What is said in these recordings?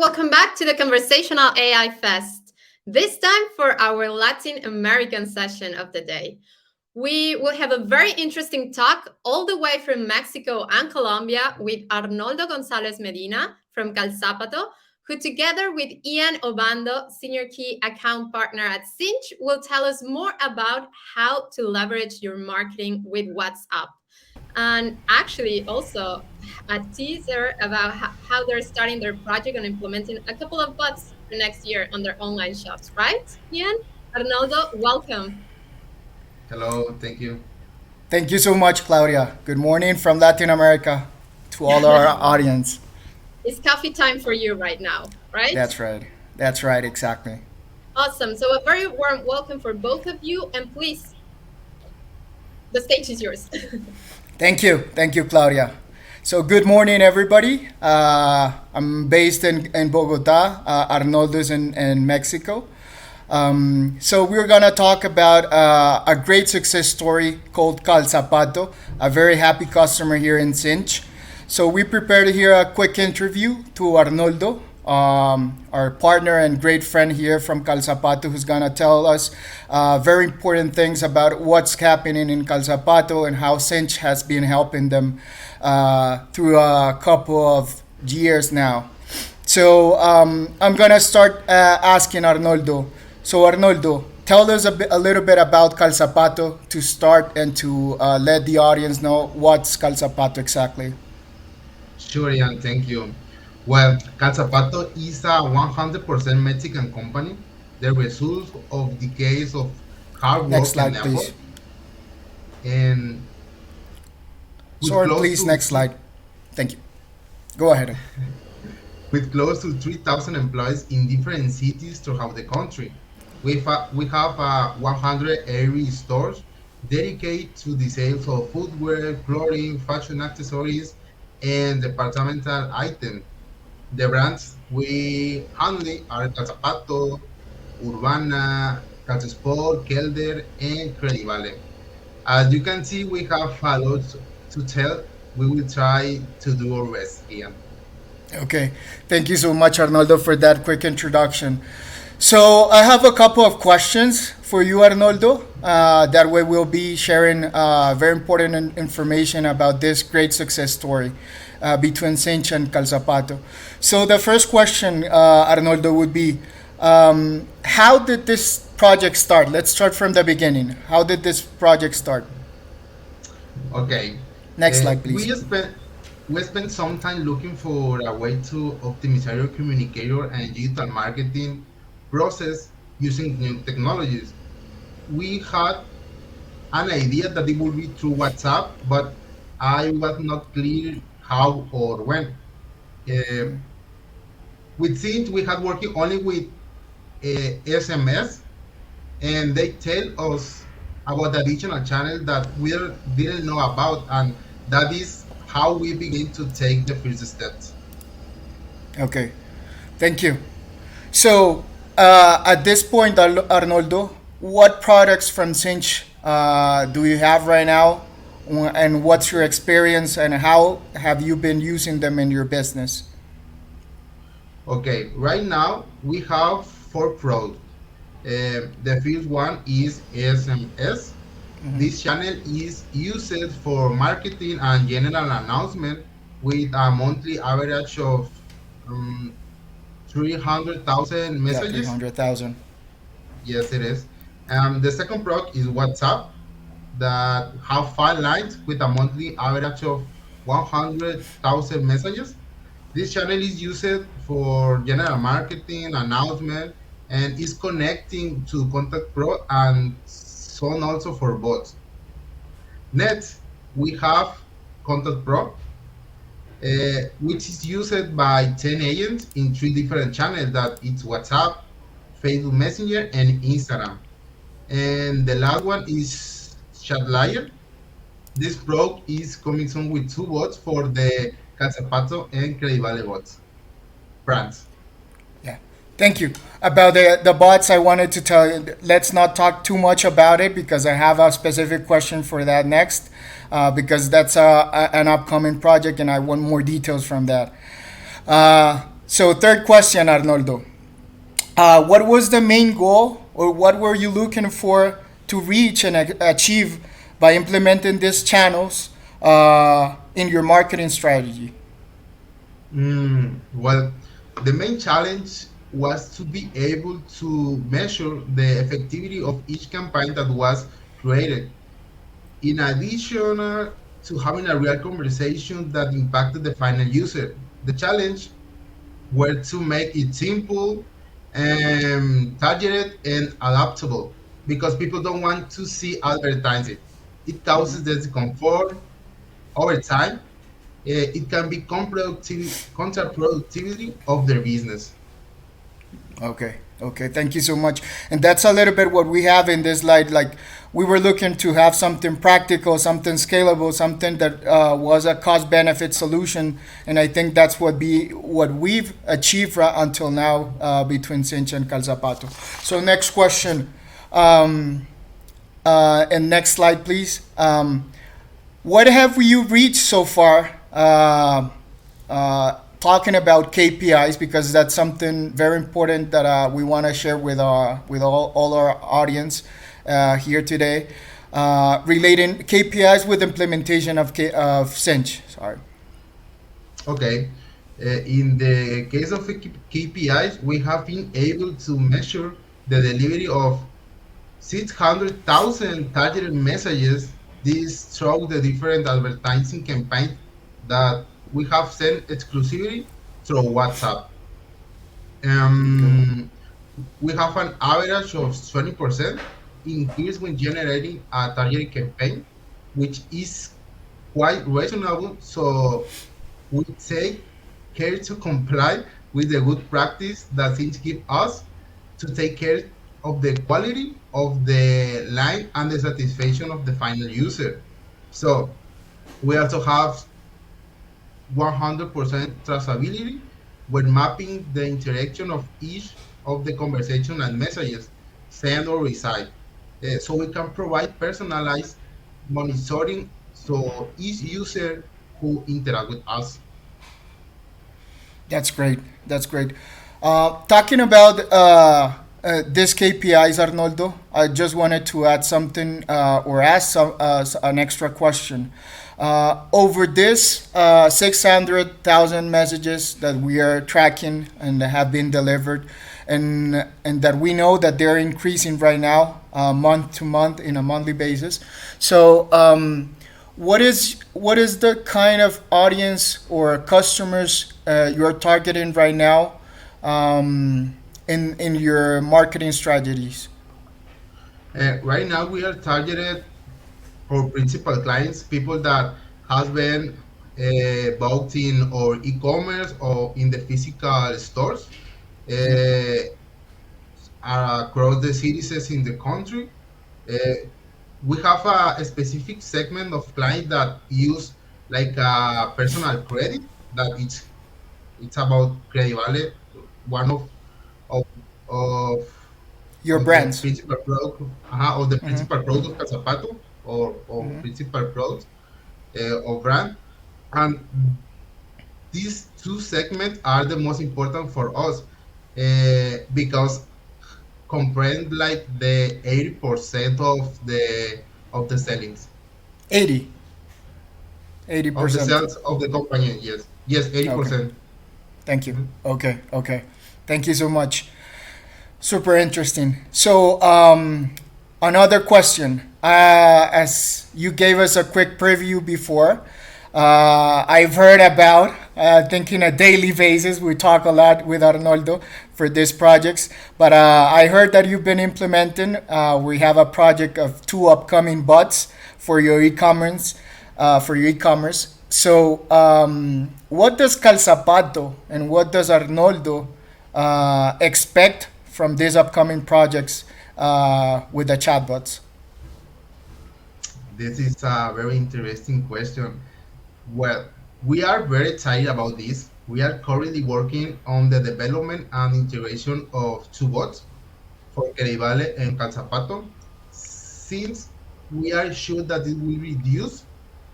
welcome back to the Conversational AI Fest. This time for our Latin American session of the day. We will have a very interesting talk all the way from Mexico and Colombia with Arnoldo Gonzalez Medina from Calzzapato, who together with Ian Obando, Senior Key Account Partner at Sinch, will tell us more about how to leverage your marketing with WhatsApp. And actually also a teaser about how they're starting their project and implementing a couple of bots for next year on their online shops, right, Ian? Arnoldo, welcome. Hello, thank you. Thank you so much, Claudia. Good morning from Latin America to all our audience. It's coffee time for you right now, right? That's right. That's right, exactly. Awesome. So a very warm welcome for both of you. And please, the stage is yours. Thank you. Thank you, Claudia. So, good morning, everybody. I'm based in Bogota. Arnoldo's in Mexico. So we're gonna talk about a great success story called Calzzapato, a very happy customer here in Sinch. So we prepared here a quick interview to Arnoldo, our partner and great friend here from Calzzapato, who's gonna tell us very important things about what's happening in Calzzapato and how Sinch has been helping them through a couple of years now. So I'm gonna start asking Arnoldo. So Arnoldo, tell us a little bit about Calzzapato to start and to let the audience know what's Calzzapato exactly. Sure, Ian, thank you. Well, Calzzapato is a 100% Mexican company, the result of decades of hard Next work and slide, please. effort, and with Sorry, close please, to next slide. Thank you. Go ahead. with close to 3,000 employees in different cities throughout the country. We have 180 stores dedicated to the sales of footwear, clothing, fashion accessories, and departmental items. The brands we handle are Calzapato, Urbana, Calzasport, Kelder, and Credivale. As you can see, we have a lot to tell. We will try to do our best, Ian. Okay. Thank you so much, Arnoldo, for that quick introduction. So I have a couple of questions for you, Arnoldo. That way we'll be sharing very important information about this great success story between Sinch and Calzapato. So the first question, Arnoldo, would be, how did this project start? Let's start from the beginning. How did this project start? Okay. Next Uh, slide, we please. spent we spent some time looking for a way to optimize our communicator and digital marketing process using new technologies. We had an idea that it would be through WhatsApp, but I was not clear how or when. Uh, with Sync, we had working only with SMS, and they tell us about the additional channel that we didn't know about, and that is how we begin to take the first steps. Okay. Thank you. So, at this point, Arnoldo, what products from Cinch do you have right now? And what's your experience and how have you been using them in your business? Okay, right now we have four products. The first one is SMS. This channel is used for marketing and general announcement with a monthly average of um, 300,000 Yeah, messages. 300,000. Yes, it is. The second product is WhatsApp that have five lines with a monthly average of 100,000 messages. This channel is used for general marketing, announcement, and is connecting to Contact Pro and so on also for bots. Next, we have Contact Pro, which is used by 10 agents in three different channels that it's WhatsApp, Facebook Messenger, and Instagram. And the last one is Chatlayer. This product is coming soon with two bots for the Calzapato and Credivale bots brands. Yeah. Thank you. About the bots, I wanted to tell you, let's not talk too much about it because I have a specific question for that next, because that's an upcoming project and I want more details from that. So third question, Arnoldo. What was the main goal, or what were you looking for to reach and achieve by implementing these channels in your marketing strategy? Well, the main challenge was to be able to measure the effectivity of each campaign that was created. In addition to having a real conversation that impacted the final user, the challenge were to make it simple, targeted, and adaptable because people don't want to see advertising. It causes discomfort over time. It can be counterproductivity of their business. Okay. Okay. Thank you so much. And that's a little bit what we have in this slide. Like, we were looking to have something practical, something scalable, something that was a cost benefit solution. And I think that's what we've achieved until now between Sinch and Calzzapato. So next question. And next slide, please. What have you reached so far? Talking about KPIs, because that's something very important that we want to share with all our audience here today, relating KPIs with implementation of Sinch. Sorry. Okay. In the case of KPIs, we have been able to measure the delivery of 600,000 targeted messages. This through the different advertising campaigns that we have sent exclusively through WhatsApp. Okay. Um, we have an average of 20% increase when generating a targeted campaign, which is quite reasonable. So we take care to comply with the good practice that things give us to take care of the quality of the line and the satisfaction of the final user. So we also have 100% traceability when mapping the interaction of each of the conversation and messages sent or received. So we can provide personalized monitoring so each user who interact with us. That's great. That's great. Talking about this KPIs, Arnoldo, I just wanted to add something or ask an extra question. Over this 600,000 messages that we are tracking and have been delivered, and that we know that they're increasing right now, month to month, in a monthly basis. So, what is the kind of audience or customers you're targeting right now in your marketing strategies? Right now, we are targeted for principal clients, people that has been bought in or e-commerce or in the physical stores uh, across the cities in the country. Uh, we have a specific segment of clients that use like a personal credit that it's about Credivale, one of of Your the brands. principal product of the Hmm. principal product of Calzzapato or principal products of brand. And these two segments are the most important for us because comprehend like the 80% of the sellings 80, eighty of the percent sales of the company. Yes, Okay. 80%. Thank you. Mhm. Okay. Okay. Thank you so much. Super interesting. So, another question. As you gave us a quick preview before, I've heard about, thinking a daily basis. We talk a lot with Arnoldo for these projects, but I heard that you've been implementing. We have a project of two upcoming bots for your e-commerce. So, what does Calzapato and what does Arnoldo expect from these upcoming projects with the chatbots? This is a very interesting question. Well, we are very excited about this. We are currently working on the development and integration of two bots for Keribale and Calzapato, since we are sure that it will reduce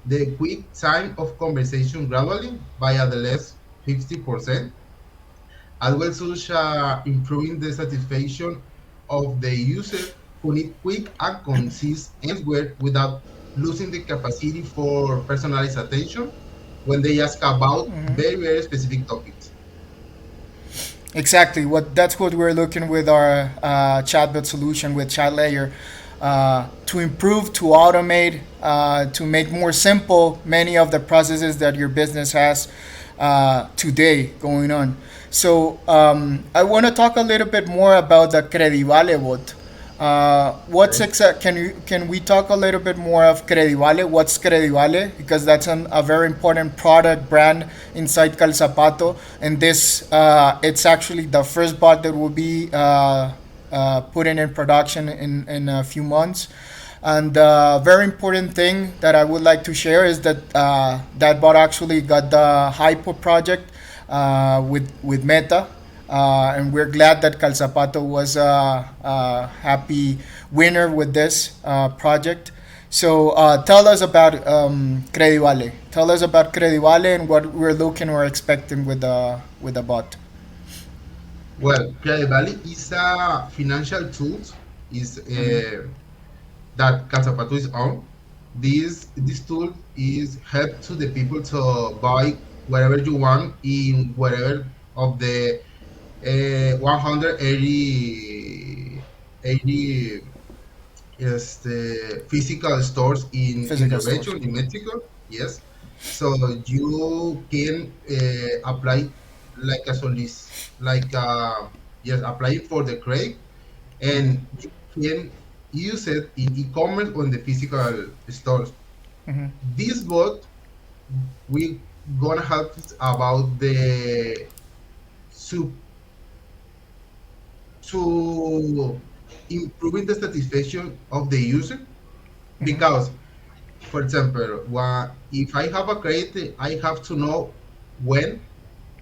the quick time of conversation gradually by at least 50%. as well such improving the satisfaction of the user who need quick and concise answer without losing the capacity for personalized attention when they ask about very specific topics. Exactly. What that's what we're looking with our chatbot solution with Chat Layer to improve, to automate, to make more simple many of the processes that your business has today going on. So I want to talk a little bit more about the Credivale bot. What's Okay. exact? Can we talk a little bit more of Credivale? What's Credivale? Because that's a very important product brand inside Calzzapato, and this it's actually the first bot that will be put in production in a few months. And the very important thing that I would like to share is that that bot actually got the Hypo project with Meta, and we're glad that Calzapato was a happy winner with this project. So tell us about Credivale. Tell us about Credivale and what we're looking or expecting with the bot. Well, Credit Valley is a financial tool is Mm-hmm. that Calzzapato is on. This tool is help to the people to buy whatever you want in whatever of the 180 is the physical stores in Physical the stores. region in Mexico. Yes, so you can apply like a like yes, apply for the credit, Mm-hmm. and you can use it in e-commerce on the physical stores. Mm-hmm. This bot we gonna help us about the to to improving the satisfaction of the user, Mm-hmm. because for example, if I have a credit, I have to know when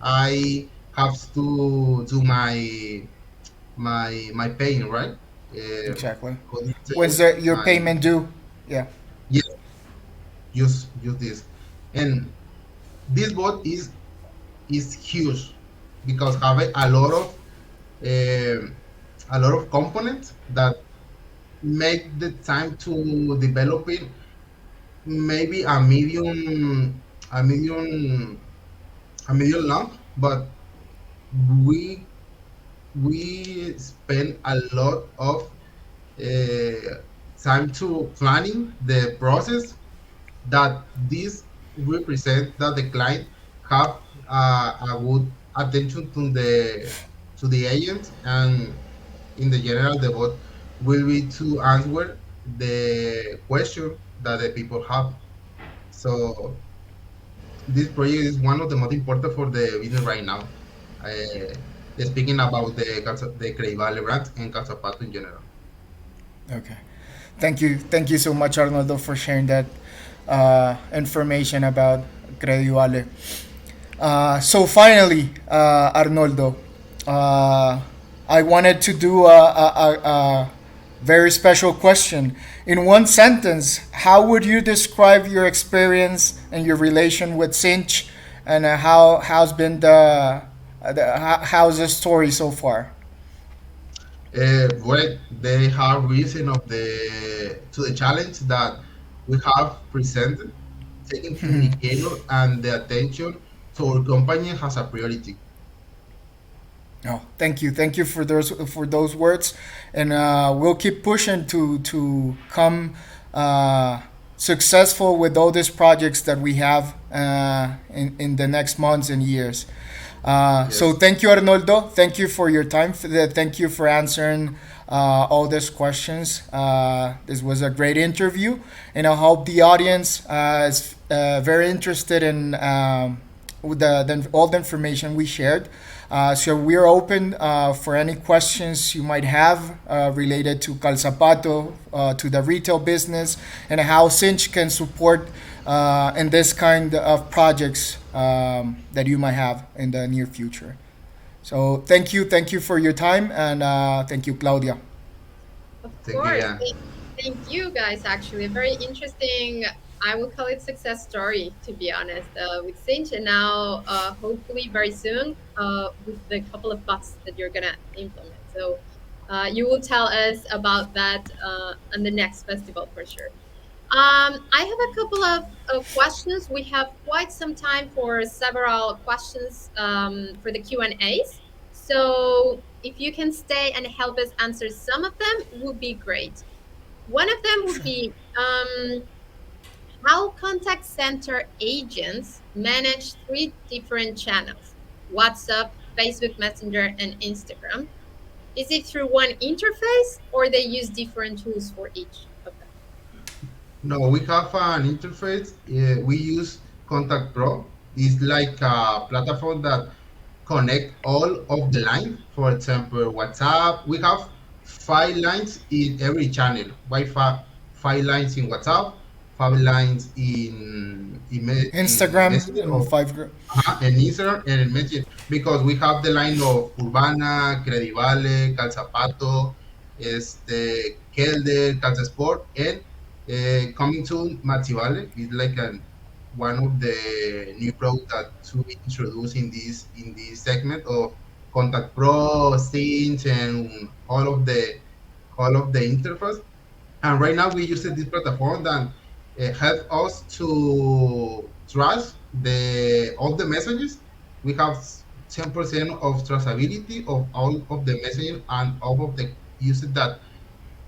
I have to do my paying, right? Exactly. How do you say When's it? your payment due? Yeah. Yes, use this, and this bot is huge because have um, a lot of components that make the time to developing maybe a medium a medium long, but we we spend a lot of uh, time to planning the process that this represent that the client have a good attention to the agent, and in the general the bot will be to answer the question that the people have. So this project is one of the most important for the business right now. Speaking about the Creivale brand and Calzapato in general. Okay. Thank you so much, Arnoldo, for sharing that information about Credivale. So finally, Arnoldo, uh, I wanted to do a very special question. In one sentence, how would you describe your experience and your relation with Sinch, and how's been how's the story so far? Well, they have reason of the to the challenge that we have presented, taking communicator and the attention to our company has a priority. No, thank you for those words, and we'll keep pushing to come successful with all these projects that we have in the next months and years. So Yes. thank you, Arnoldo. Thank you for your time. Thank you for answering all these questions. This was a great interview, and I hope the audience is very interested in with all the information we shared. So we're open for any questions you might have related to Calzapato, to the retail business, and how Cinch can support in this kind of projects that you might have in the near future. So thank you for your time, and thank you, Claudia. Of Thank you. course. Yeah. Thank you guys, actually. A very interesting I will call it success story, to be honest, with Sinch, and now hopefully very soon with the couple of bots that you're gonna implement. So you will tell us about that on the next festival for sure. I have a couple of questions. We have quite some time for several questions for the Q&As. So if you can stay and help us answer some of them, would be great. One of them would be how contact center agents manage three different channels: WhatsApp, Facebook Messenger, and Instagram. Is it through one interface or they use different tools for each of them? No, we have an interface. We use Contact Pro. It's like a platform that connect all of the lines. For example, WhatsApp. We have 5 lines in every channel. Wi-Fi, 5 lines in WhatsApp, 5 lines in Instagram Messenger and or five. and Instagram and in Messenger because we have the line of Urbana, Credivale, Calzzapato, Kelder, Calzasport, and coming soon Mativale is like one of the new products that to be introduced in this segment of Contact Pro, Sinch, and all of the interface. And right now we use this platform that help us to trust the all the messages. We have 10% of traceability of all of the messages and all of the users that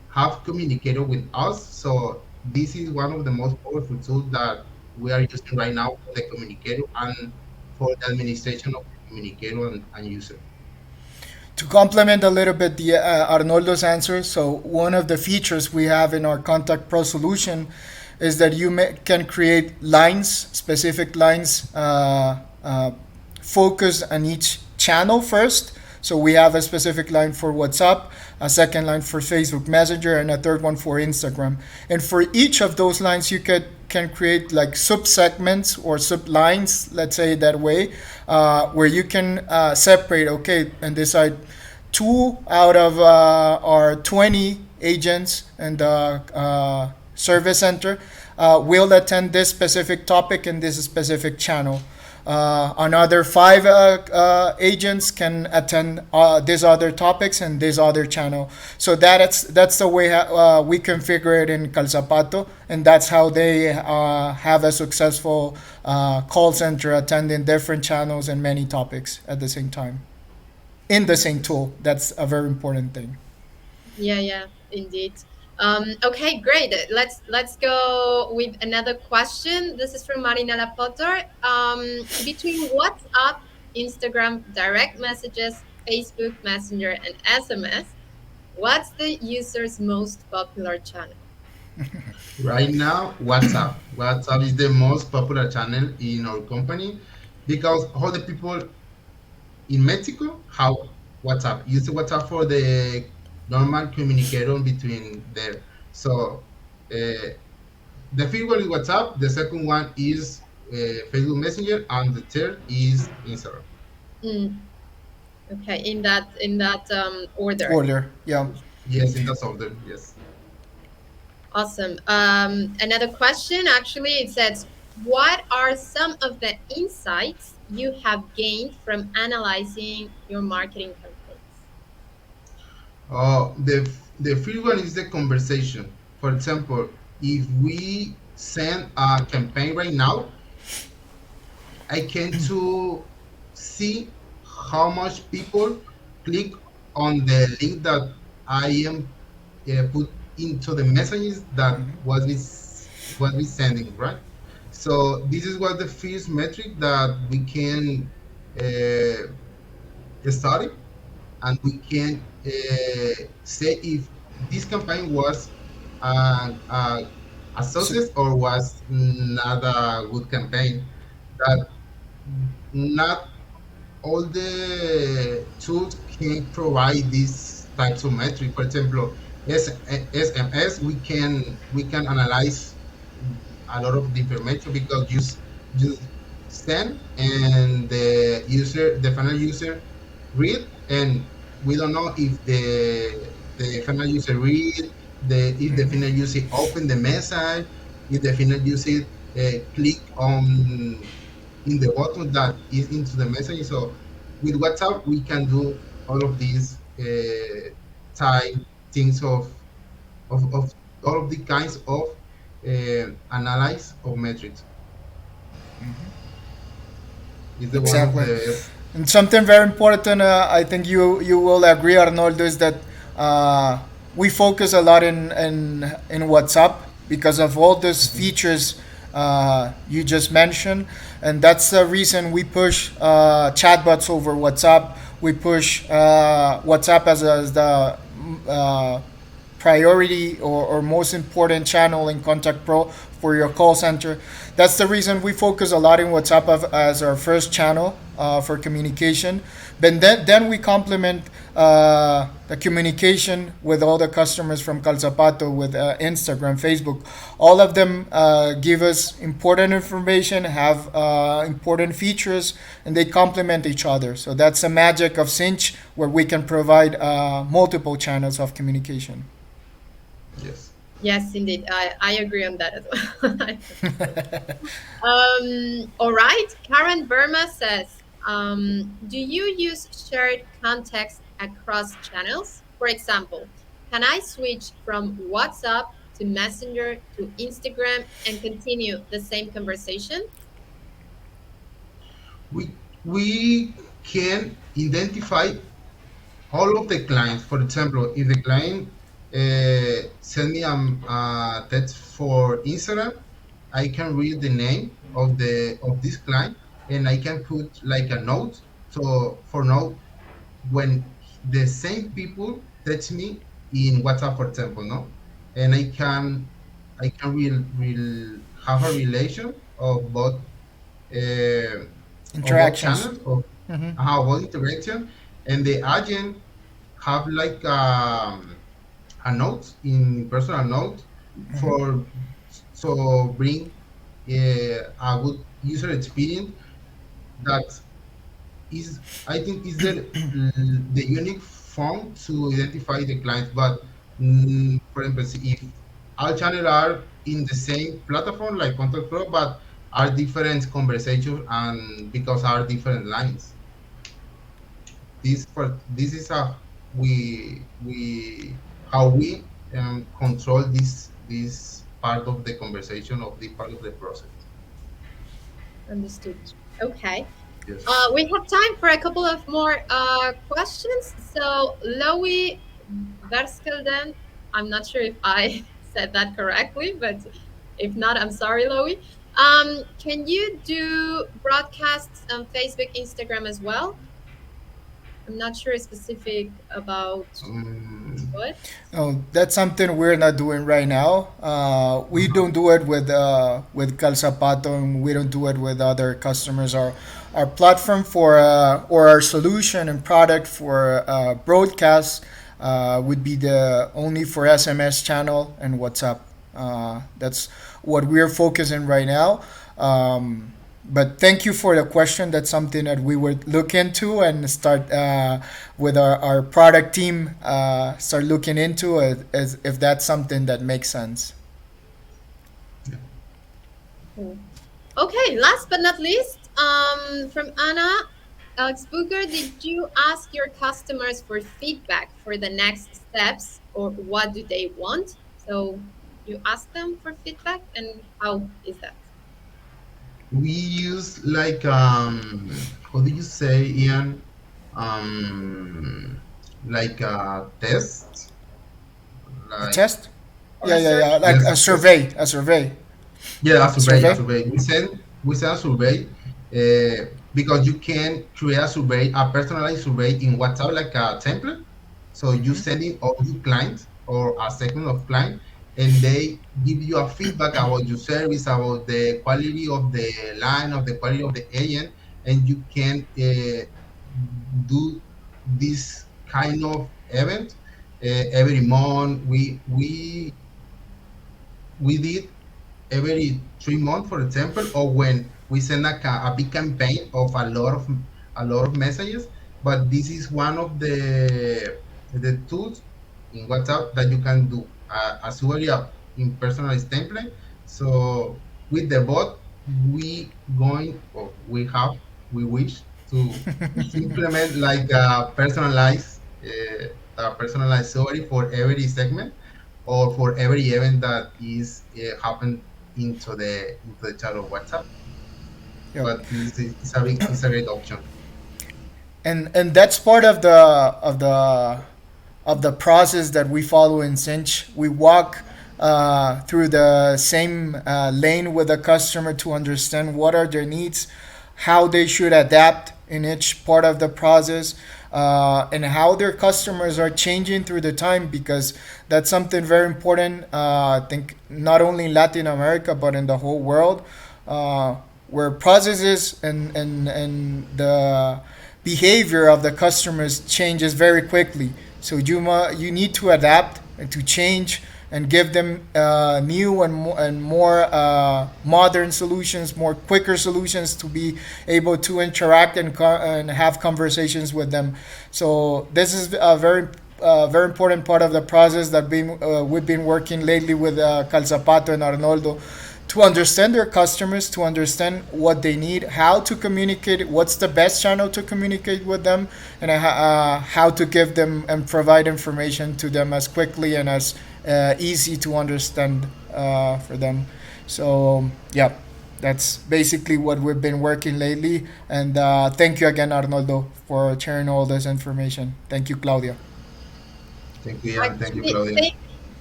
have communicated with us. So this is one of the most powerful tools that we are using right now for the communicator and for the administration of the communicator and user. To complement a little bit the Arnoldo's answer, so one of the features we have in our Contact Pro solution is that can create lines, specific lines, focused on each channel first. So we have a specific line for WhatsApp, a second line for Facebook Messenger, and a third one for Instagram. And for each of those lines, you can create like sub segments or sub lines, let's say it that way, where you can separate, okay, and decide two out of our 20 agents and the service center will attend this specific topic in this specific channel. Another five agents can attend these other topics and this other channel. So that's the way we configure it in Calzzapato, and that's how they have a successful call center attending different channels and many topics at the same time in the same tool. That's a very important thing. Yeah, yeah, indeed. Okay, great. Let's go with another question. This is from Marina Lapotor. Between WhatsApp, Instagram, direct messages, Facebook Messenger, and SMS, what's the user's most popular channel? Right now, WhatsApp. WhatsApp is the most popular channel in our company because all the people in Mexico have WhatsApp. Use the WhatsApp for the normal communication between there. So the first one is WhatsApp. The second one is Facebook Messenger, and the third is Instagram. Mm, okay, in that order. Order, yeah. Yes, in that order. Yes. Awesome. Another question, actually, it says, what are some of the insights you have gained from analyzing your marketing campaigns? The first one is the conversation. For example, if we send a campaign right now, I can to see how much people click on the link that I am put into the messages that was we sending, right? So this is what the first metric that we can study, and we can say if this campaign was uh, a So, success or was not a good campaign. That not all the tools can provide these types of metrics. For example, SMS, we can analyze a lot of the information because you send and the final user read, and we don't know if the final user read the if the final user open the message. you definitely use it. Click on in the button that is into the message. So with WhatsApp, we can do all of these type things of all of the kinds of analyze of metrics. Is the one of Exactly. the And something very important, I think you will agree, Arnoldo, is that we focus a lot in WhatsApp because of all those Mhm. features you just mentioned, and that's the reason we push chatbots over WhatsApp. We push WhatsApp as the uh, priority or most important channel in Contact Pro for your call center. That's the reason we focus a lot in WhatsApp as our first channel for communication. But then we complement the communication with all the customers from Calzzapato with Instagram, Facebook. All of them give us important information, have important features, and they complement each other. So that's the magic of Sinch, where we can provide multiple channels of communication. yes. Yes, indeed. I agree on that as well. I think so. All right. Karen Burma says, do you use shared context across channels? For example, can I switch from WhatsApp to Messenger to Instagram and continue the same conversation? We can identify all of the clients. For example, if the client send me a text for Instagram, I can read the name of this client and I can put like a note. So for now, when the same people text me in WhatsApp, for example, no, and I can have a relation of uh, both Interactions. channels of Mm-hmm. both interaction, and the agent have like a note in personal note for so bring a good user experience that is I think is the unique form to identify the clients. But for example, if all channels are in the same platform like Contact Pro, but are different conversations and because are different lines. This is we how we control this part of the conversation of the part of the process. Understood. Okay. Yes. We have time for a couple of more questions. So, Lowy Verskelden, I'm not sure if I said that correctly, but if not, I'm sorry, Lowy. Can you do broadcasts on Facebook, Instagram as well? I'm not sure specific about Um, what. Oh, that's something we're not doing right now. We don't do it with Calzzapato, and we don't do it with other customers. Our platform for or our solution and product for broadcast would be the only for SMS channel and WhatsApp. That's what we're focusing right now. But thank you for the question. That's something that we would look into and start with our product team. Start looking into it as if that's something that makes sense. Hmm. Okay, last but not least, from Anna, Alex Booker, did you ask your customers for feedback for the next steps or what do they want? So you ask them for feedback and how is that? we use like how do you say, Ian? Like a test, A like test? Or Yeah, a yeah, yeah. survey? Like yes, a a test. survey. A survey. Yeah, a A survey, a survey. survey. We send a survey because you can create a survey, a personalized survey in WhatsApp like a template. So you send it all your clients or a segment of client, and they give you a feedback about your service, about the quality of the line, of the quality of the agent, and you can do this kind of event every month. We did every 3 months, for example, or when we send a big campaign of a lot of messages. But this is one of the tools in WhatsApp that you can do a survey in personalized template So with the bot, we going or we wish to implement like a personalized story for every segment or for every event that is happened into the chat of WhatsApp. Yep. But it's a great option. And that's part of the process that we follow in Sinch. We walk through the same lane with the customer to understand what are their needs, how they should adapt in each part of the process, and how their customers are changing through the time, because that's something very important. I think not only in Latin America but in the whole world, uh, where processes and the behavior of the customers changes very quickly. So you need to adapt and to change and give them new and more modern solutions, more quicker solutions to be able to interact and have conversations with them. So this is a very important part of the process that we've been working lately with Calzzapato and Arnoldo, to understand their customers, to understand what they need, how to communicate, what's the best channel to communicate with them, and how to give them and provide information to them as quickly and as easy to understand for them. So, yeah, that's basically what we've been working lately. And thank you again, Arnoldo, for sharing all this information. Thank you, Claudia. Thank you, Ian. Thank you, Actually, Claudia.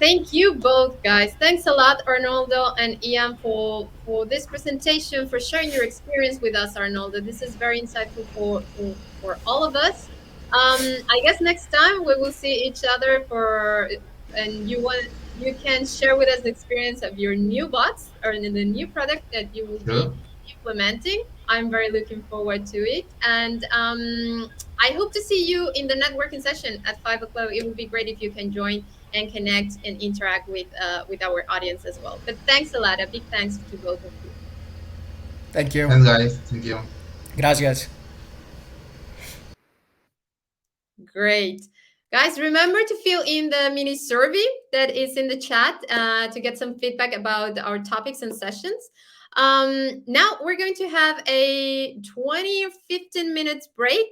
thank you both, guys. Thanks a lot, Arnoldo and Ian, for this presentation, for sharing your experience with us, Arnoldo. This is very insightful for all of us. I guess next time we will see each other and you can share with us the experience of your new bots or in the new product that you will be Sure. implementing. I'm very looking forward to it. And I hope to see you in the networking session at 5 o'clock. It would be great if you can join and connect and interact with our audience as well. But thanks a lot. A big thanks to both of you. Thank you. Thanks, guys. Thank you. Gracias. Great. Guys, remember to fill in the mini survey that is in the chat to get some feedback about our topics and sessions. Now we're going to have a 20 or 15 minutes break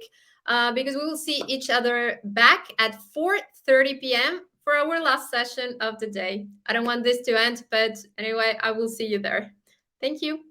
because we will see each other back at 4:30 p.m. for our last session of the day. I don't want this to end, but anyway, I will see you there. Thank you.